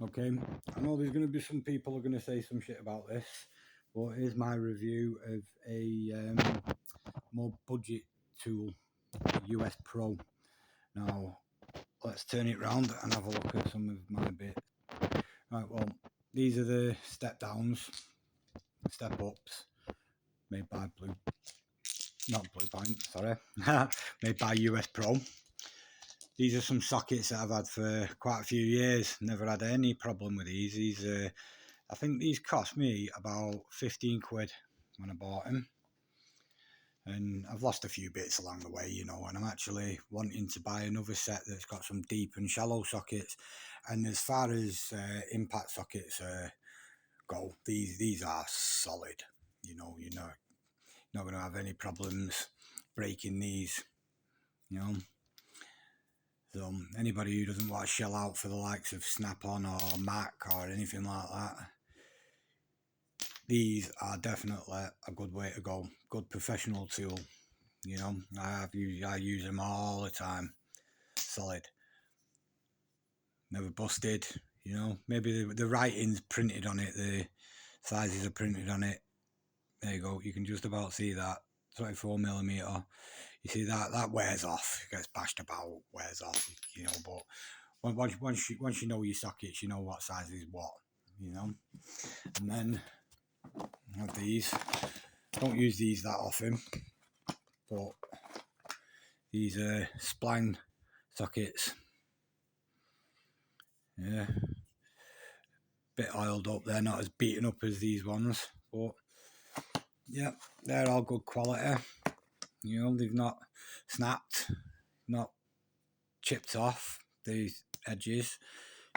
Okay, I know there's going to be some people who are going to say some shit about this, but here's my review of a more budget tool, US Pro. Now, let's turn it round and have a look at some of my bits. Right, well, these are the step downs, step ups, made by Bluepoint, sorry, made by US Pro. These are some sockets that I've had for quite a few years. Never had any problem with these. I think these cost me about 15 quid when I bought them. And I've lost a few bits along the way, you know, and I'm actually wanting to buy another set that's got some deep and shallow sockets. And as far as impact sockets go, these are solid. You know, you're not going to have any problems breaking these, you know. So anybody who doesn't want to shell out for the likes of Snap-on or Mac or anything like that, these are definitely a good way to go. Good professional tool, you know. I use them all the time. Solid. Never busted, you know. Maybe the writing's printed on it, the sizes are printed on it. There you go. You can just about see that. 24mm. You see that wears off. It gets bashed about, wears off, you know. But once you know your sockets, you know what size is what, you know. And then I have these. Don't use these that often, but these are spline sockets. Yeah, bit oiled up. They're not as beaten up as these ones, but yeah, they're all good quality. You know, they've not snapped, not chipped off these edges.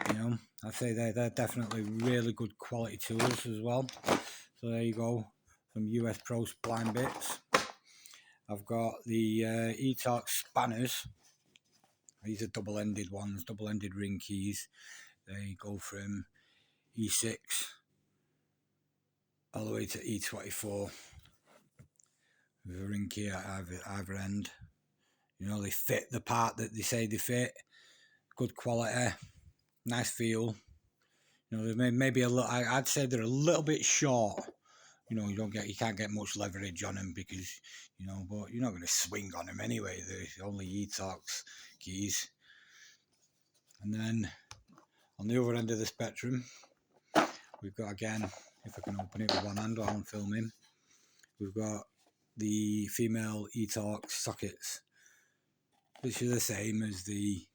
You know, I'd say they're definitely really good quality tools as well. So there you go, some US Pro spline bits. I've got the eTorx spanners. These are double-ended ones, double-ended ring keys. They go from E6 all the way to E24 with a ring key at either end. You know, they fit the part that they say they fit. Good quality, nice feel. You know, there's maybe a little. I'd say they're a little bit short. You know, you can't get much leverage on them because, you know, but you're not going to swing on them anyway. They're only eTorx keys. And then on the other end of the spectrum, we've got, again, if I can open it with one hand while I'm filming, we've got the female eTorx sockets, which are the same as the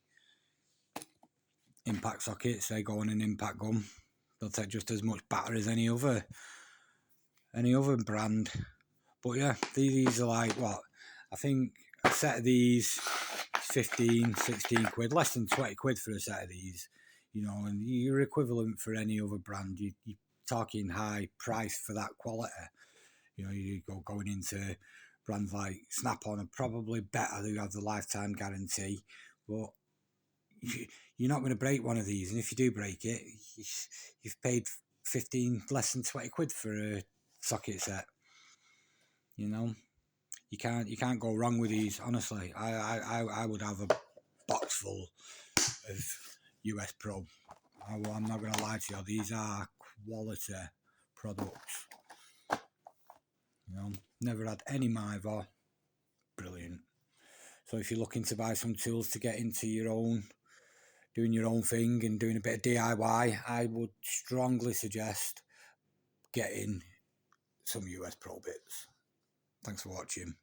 impact sockets. They go on an impact gun. They'll take just as much batter as any other brand. But yeah, these are like, what, I think a set of these 15, 16 quid, less than 20 quid for a set of these, you know, and you're equivalent for any other brand. You're talking high price for that quality. You know, you going into brands like Snap-on are probably better. They have the lifetime guarantee, but you're not going to break one of these. And if you do break it, you've paid 15, less than 20 quid for a socket set. You know, you can't go wrong with these. Honestly, I would have a box full of US Pro. I'm not going to lie to you. These are quality products. You know, never had any Mivar. Brilliant. So if you're looking to buy some tools to get into doing your own thing and doing a bit of DIY, I would strongly suggest getting some US Pro bits. Thanks for watching.